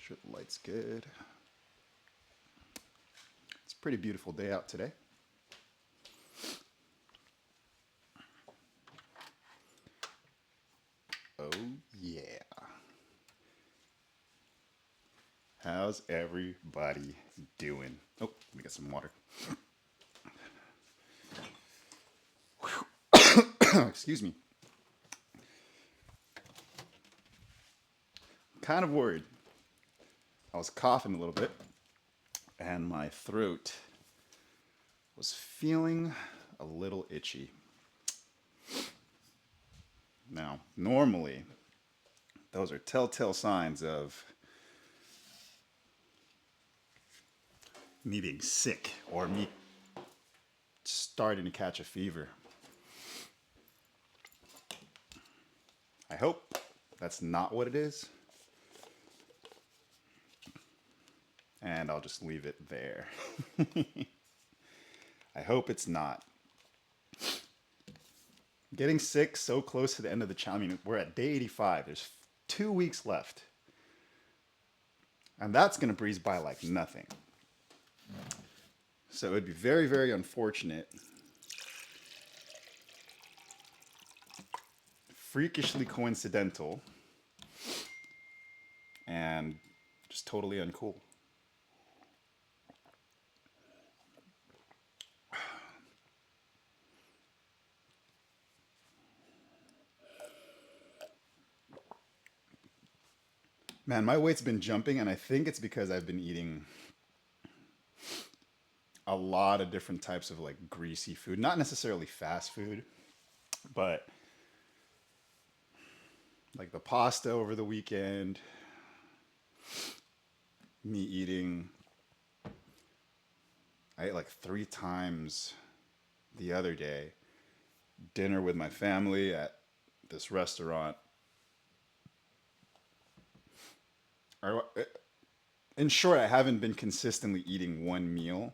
Sure the light's good. It's a pretty beautiful day out today. Oh yeah. How's everybody doing? Oh, let me get some water. Excuse me. Kind of worried. I was coughing a little bit, and my throat was feeling a little itchy. Now, normally, those are telltale signs of me being sick or me starting to catch a fever. I hope that's not what it is. And I'll just leave it there. I hope it's not. Getting sick so close to the end of the challenge. I mean, we're at day 85. There's 2 weeks left. And that's going to breeze by like nothing. So it would be very, very unfortunate, freakishly coincidental, and just totally uncool. Man, my weight's been jumping, and I think it's because I've been eating a lot of different types of like greasy food. Not necessarily fast food, but like the pasta over the weekend, me eating, I ate like 3 times the other day, dinner with my family at this restaurant. In short, I haven't been consistently eating one meal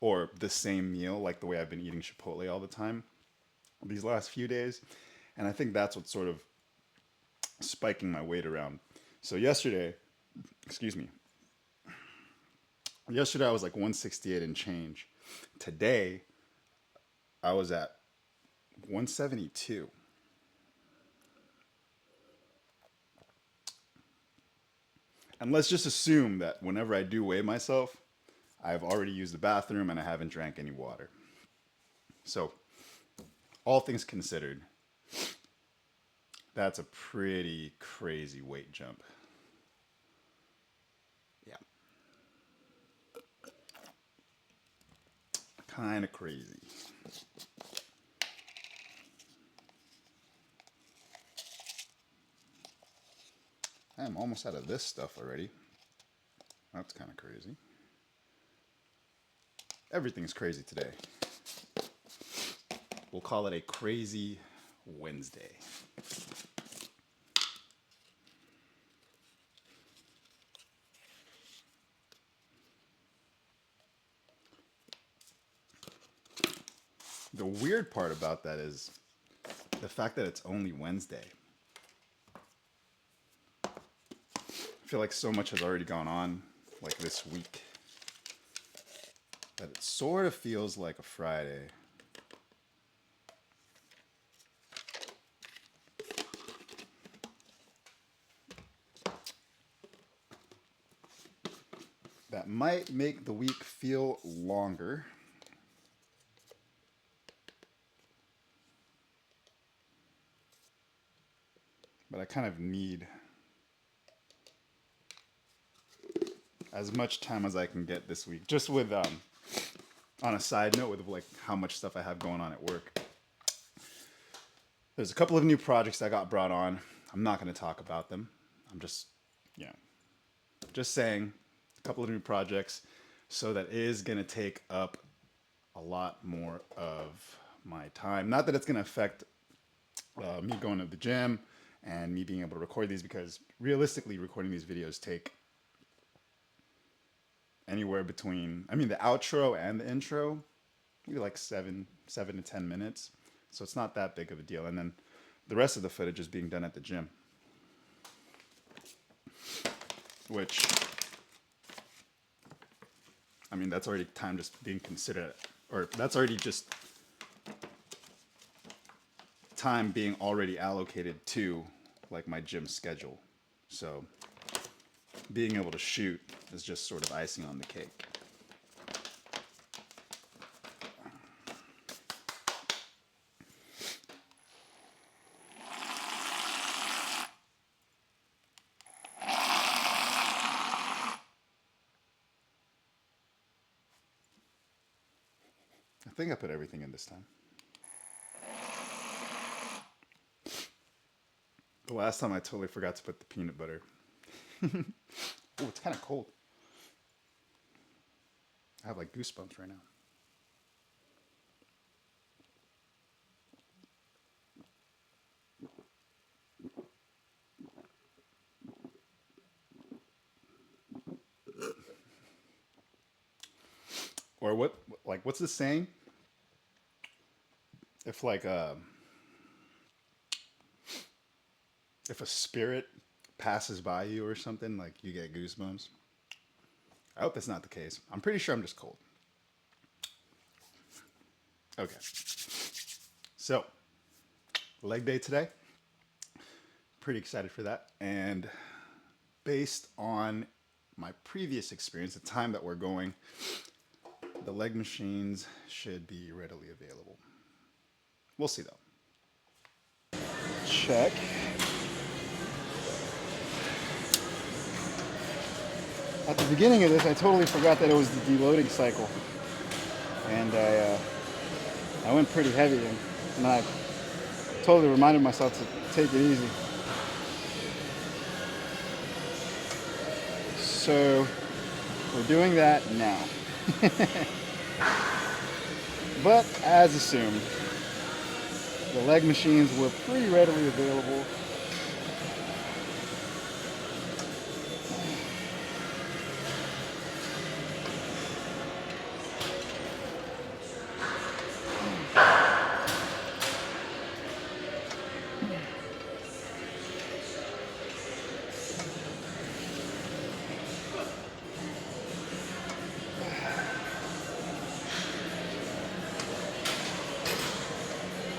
or the same meal like the way I've been eating Chipotle all the time these last few days. And I think that's what's sort of spiking my weight around. So excuse me, yesterday I was like 168 and change. Today I was at 172. And let's just assume that whenever I do weigh myself, I've already used the bathroom and I haven't drank any water. So, all things considered, that's a pretty crazy weight jump. Yeah. Kind of crazy. I am almost out of this stuff already. That's kind of crazy. Everything's crazy today. We'll call it a crazy Wednesday. The weird part about that is the fact that it's only Wednesday. I feel like so much has already gone on, like this week, that it sort of feels like a Friday. That might make the week feel longer. But I kind of need as much time as I can get this week. Just with, on a side note, with like how much stuff I have going on at work. There's a couple of new projects that got brought on. I'm not going to talk about them. I'm just, just saying a couple of new projects. So that is going to take up a lot more of my time. Not that it's going to affect me going to the gym and me being able to record these, because realistically recording these videos take anywhere between, the outro and the intro, maybe like 7 to 10 minutes. So it's not that big of a deal. And then the rest of the footage is being done at the gym. which, I mean, that's already time just being considered, or that's already just time being already allocated to like my gym schedule. So being able to shoot is just sort of icing on the cake. I think I put everything in this time. The last time I totally forgot to put the peanut butter. Oh, it's kind of cold. I have like goosebumps right now. Or what? Like, what's the saying? If like if a spirit passes by you or something, like you get goosebumps. I hope that's not the case. I'm pretty sure I'm just cold. Okay. So, leg day today. Pretty excited for that. And based on my previous experience, the time that we're going, the leg machines should be readily available. We'll see though. Check. At the beginning of this, I totally forgot that it was the deloading cycle. And I went pretty heavy, and I totally reminded myself to take it easy. So we're doing that now. But as assumed, the leg machines were pretty readily available.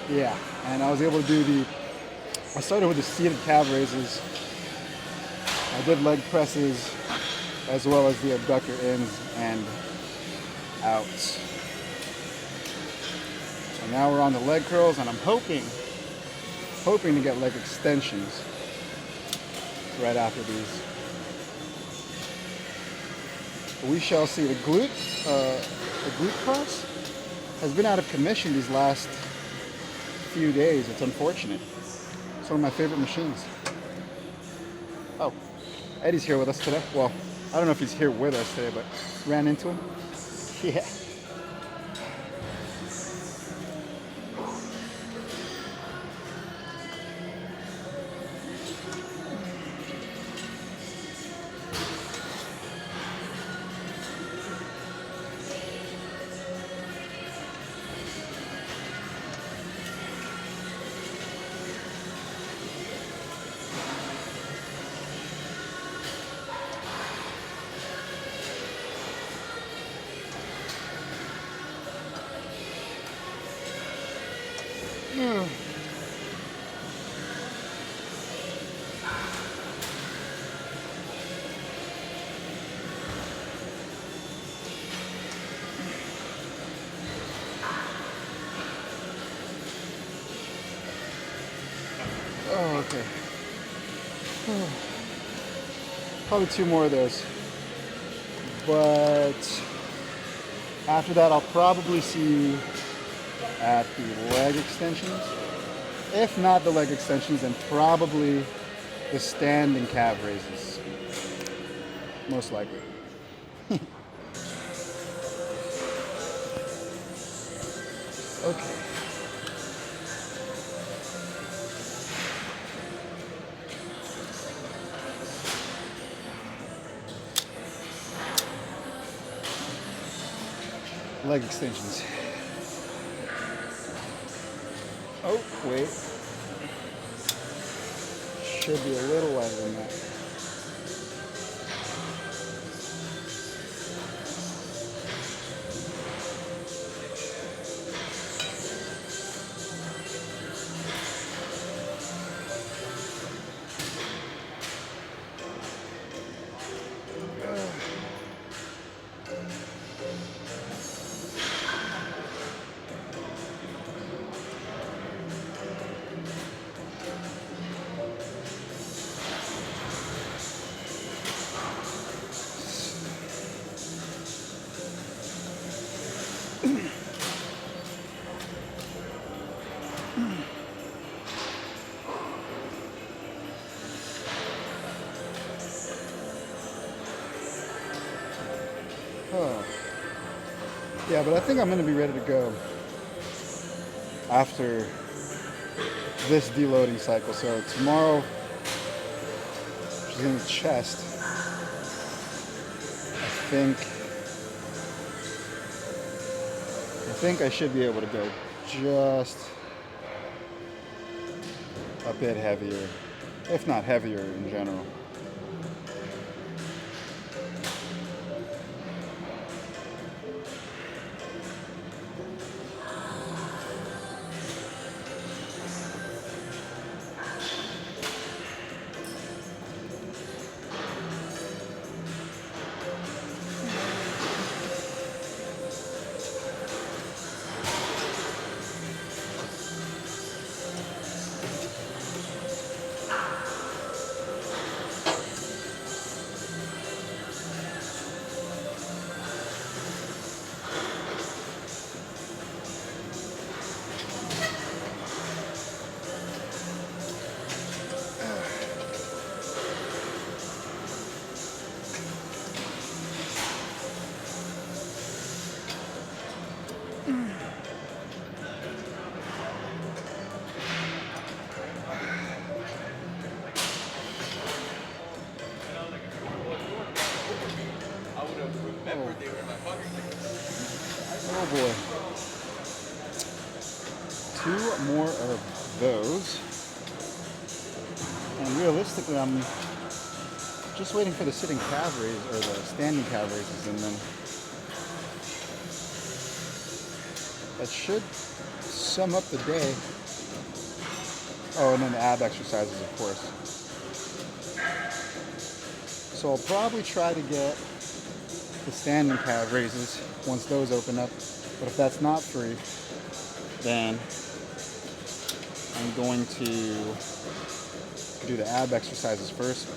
Yeah, and I was able to do I started with the seated calf raises. I did leg presses as well as the abductor ins and outs. So now we're on the leg curls, and I'm hoping to get leg extensions right after these. We shall see. The glute press has been out of commission these last few days. It's unfortunate. It's one of my favorite machines. Oh, Eddie's here with us today. Well, I don't know if he's here with us today, but ran into him. Yeah. Oh, okay. Probably 2 more of those. But after that, I'll probably see you at the leg extensions. If not the leg extensions, then probably the standing calf raises. Most likely. Okay. Leg extensions. Oh, wait. Should be a little lighter than that. Oh. Yeah, but I think I'm going to be ready to go after this deloading cycle. So tomorrow, which is in the chest, I think I should be able to go just a bit heavier, if not heavier in general. Oh boy. Two more of those. And realistically, I'm just waiting for the sitting calf raise or the standing calf raises, and then that should sum up the day. Oh, and then the ab exercises, of course. So I'll probably try to get the standing calf raises once those open up. But if that's not free, then I'm going to do the ab exercises first.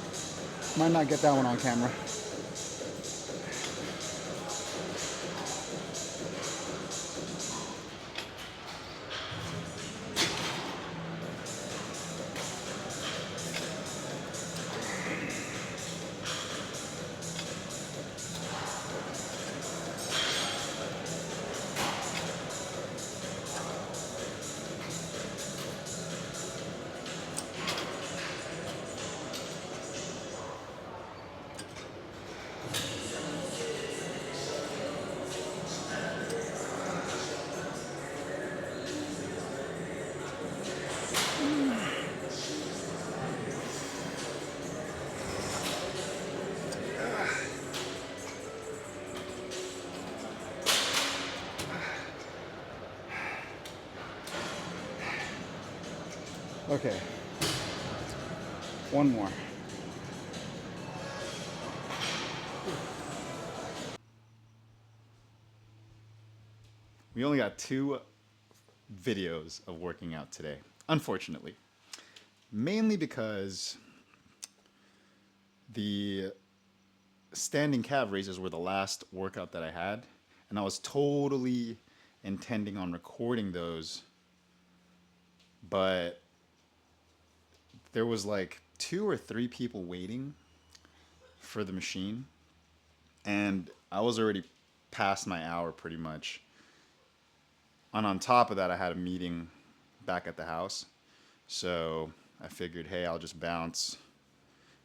Might not get that one on camera. Okay, one more. We only got 2 videos of working out today, unfortunately. Mainly because the standing calf raises were the last workout that I had, and I was totally intending on recording those, but there was like 2 or 3 people waiting for the machine, and I was already past my hour pretty much. And on top of that, I had a meeting back at the house. So I figured, hey, I'll just bounce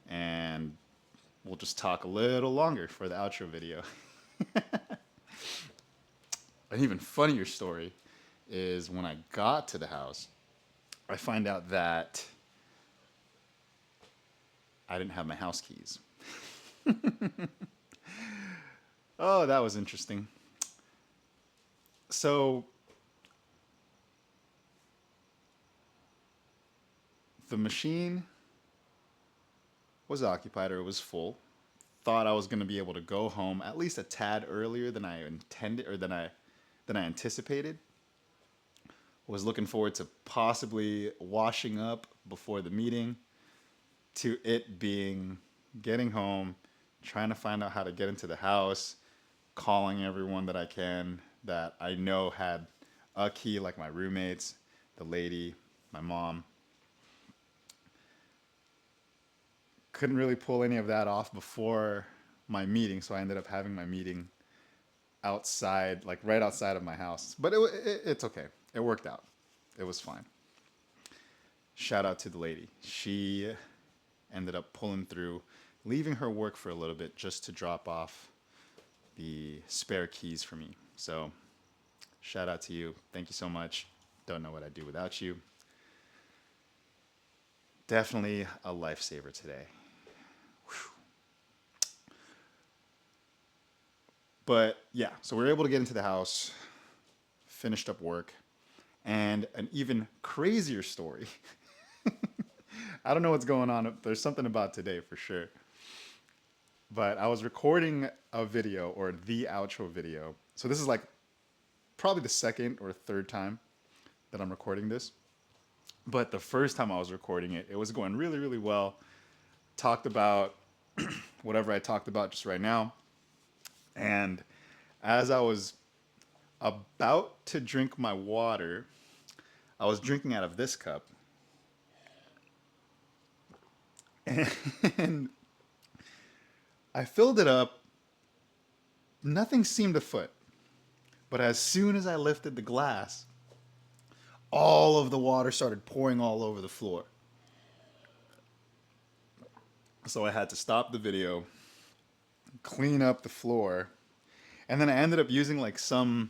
and we'll just talk a little longer for the outro video. An even funnier story is when I got to the house, I find out that I didn't have my house keys. Oh, that was interesting. So the machine was occupied or it was full. Thought I was going to be able to go home at least a tad earlier than I intended or than I anticipated. Was looking forward to possibly washing up before the meeting, to it being getting home, trying to find out how to get into the house, calling everyone that I can that I know had a key, like my roommates, the lady, my mom. Couldn't really pull any of that off before my meeting, so I ended up having my meeting outside, like right outside of my house. But it's okay. It worked out. It was fine. Shout out to the lady. She ended up pulling through, leaving her work for a little bit just to drop off the spare keys for me. So, shout out to you. Thank you so much. Don't know what I'd do without you. Definitely a lifesaver today. But yeah, so we were able to get into the house, finished up work, and an even crazier story. I don't know what's going on. There's something about today for sure. But I was recording a video or the outro video. So this is like probably the second or third time that I'm recording this. But the first time I was recording it, it was going really, really well. Talked about whatever I talked about just right now. And as I was about to drink my water, I was drinking out of this cup. And I filled it up. Nothing seemed afoot. But as soon as I lifted the glass, all of the water started pouring all over the floor. So I had to stop the video, clean up the floor, and then I ended up using like some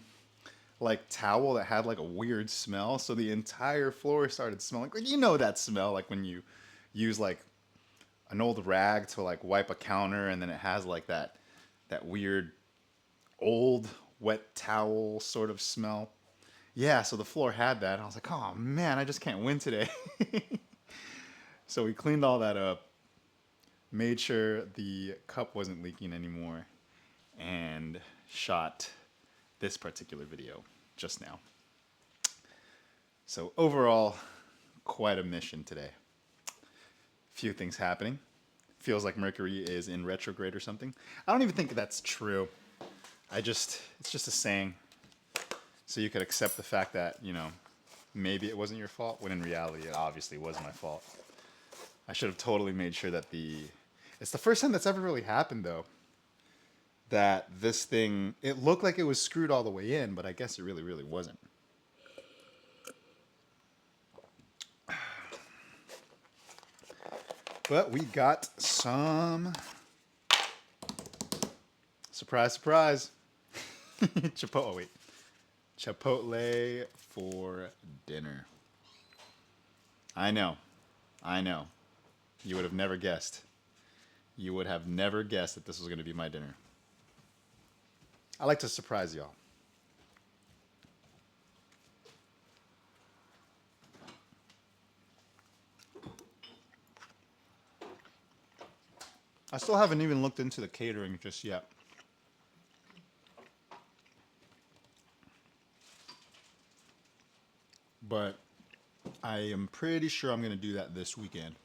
like towel that had like a weird smell. So the entire floor started smelling like, you know, that smell like when you use like an old rag to like wipe a counter and then it has like that weird old wet towel sort of smell. Yeah, so the floor had that. And I was like, oh man, I just can't win today. So we cleaned all that up, made sure the cup wasn't leaking anymore, and shot this particular video just now. So overall, quite a mission today. Few things happening. Feels like Mercury is in retrograde or something. I don't even think that's true. It's just a saying. So you could accept the fact that, you know, maybe it wasn't your fault, when in reality it obviously was my fault. I should have totally made sure that it's the first time that's ever really happened though. That this thing, it looked like it was screwed all the way in, but I guess it really, really wasn't. But we got some, surprise, surprise, Chipotle for dinner. I know. You would have never guessed. You would have never guessed that this was going to be my dinner. I like to surprise y'all. I still haven't even looked into the catering just yet. But I am pretty sure I'm going to do that this weekend.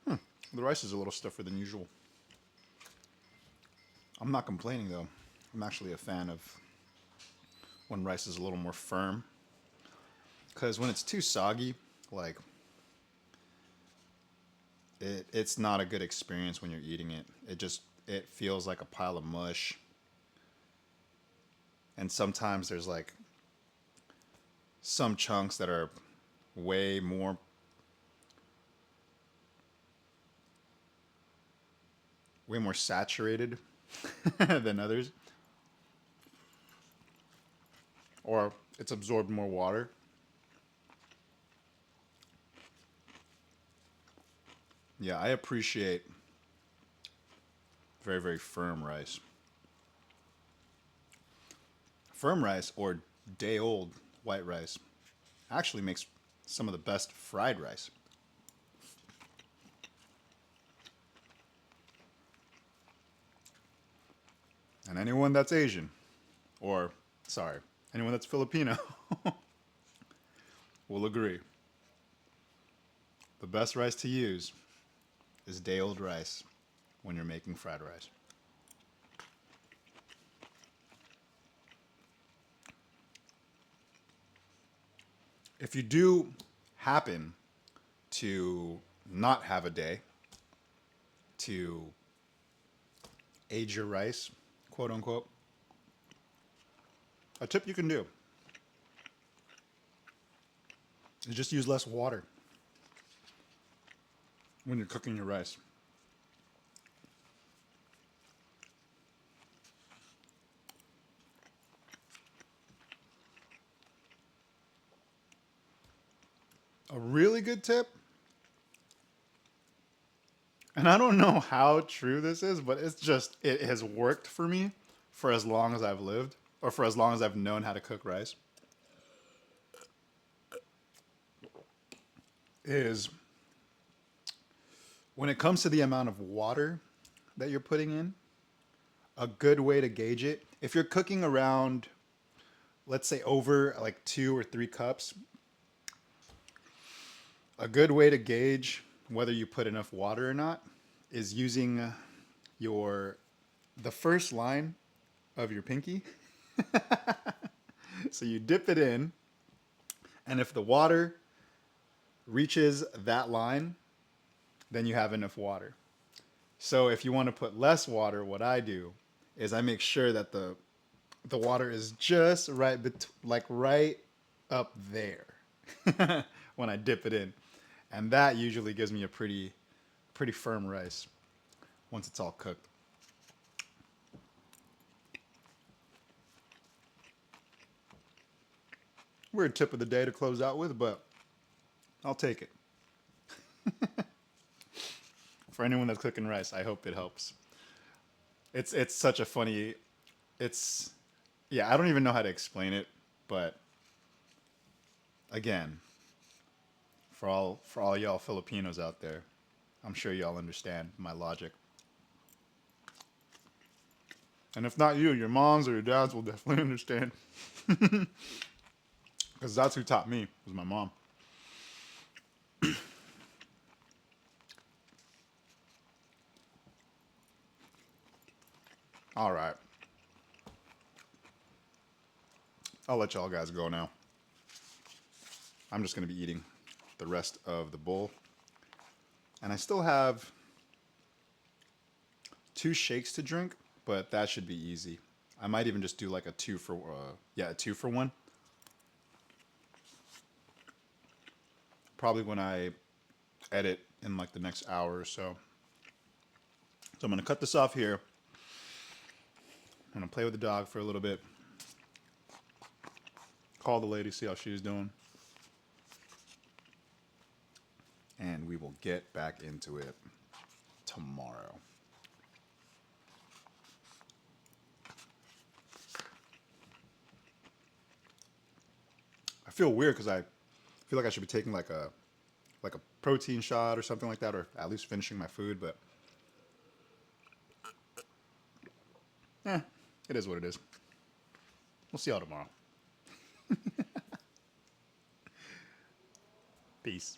The rice is a little stuffer than usual. I'm not complaining though. I'm actually a fan of when rice is a little more firm. Because when it's too soggy, like, it's not a good experience when you're eating it. It feels like a pile of mush. And sometimes there's like some chunks that are way more saturated than others. Or it's absorbed more water. Yeah, I appreciate very, very firm rice. Firm rice or day old white rice actually makes some of the best fried rice. And anyone that's Asian, or sorry, anyone that's Filipino will agree. The best rice to use is day old rice when you're making fried rice. If you do happen to not have a day to age your rice, quote unquote, a tip you can do is just use less water when you're cooking your rice. A really good tip, and I don't know how true this is, but it has worked for me for as long as I've lived, or for as long as I've known how to cook rice, is when it comes to the amount of water that you're putting in, a good way to gauge it, if you're cooking around, let's say over like 2 or 3 cups, a good way to gauge whether you put enough water or not is using the first line of your pinky. So you dip it in, and if the water reaches that line, then you have enough water. So if you want to put less water, what I do is I make sure that the water is just right, right up there when I dip it in, and that usually gives me a pretty firm rice once it's all cooked. Weird tip of the day to close out with, but I'll take it. For anyone that's cooking rice, I hope it helps. It's such a funny, it's, yeah, I don't even know how to explain it, but again, for all y'all Filipinos out there, I'm sure y'all understand my logic. And if not you, your moms or your dads will definitely understand. Because that's who taught me, was my mom. All right. I'll let y'all guys go now. I'm just going to be eating the rest of the bowl. And I still have 2 shakes to drink, but that should be easy. I might even just do like a 2-for-1. Probably when I edit in like the next hour or so. So I'm going to cut this off here. I'm going to play with the dog for a little bit. Call the lady, see how she's doing. And we will get back into it tomorrow. I feel weird because I feel like I should be taking like a protein shot or something like that, or at least finishing my food, but it is what it is. We'll see y'all tomorrow. Peace.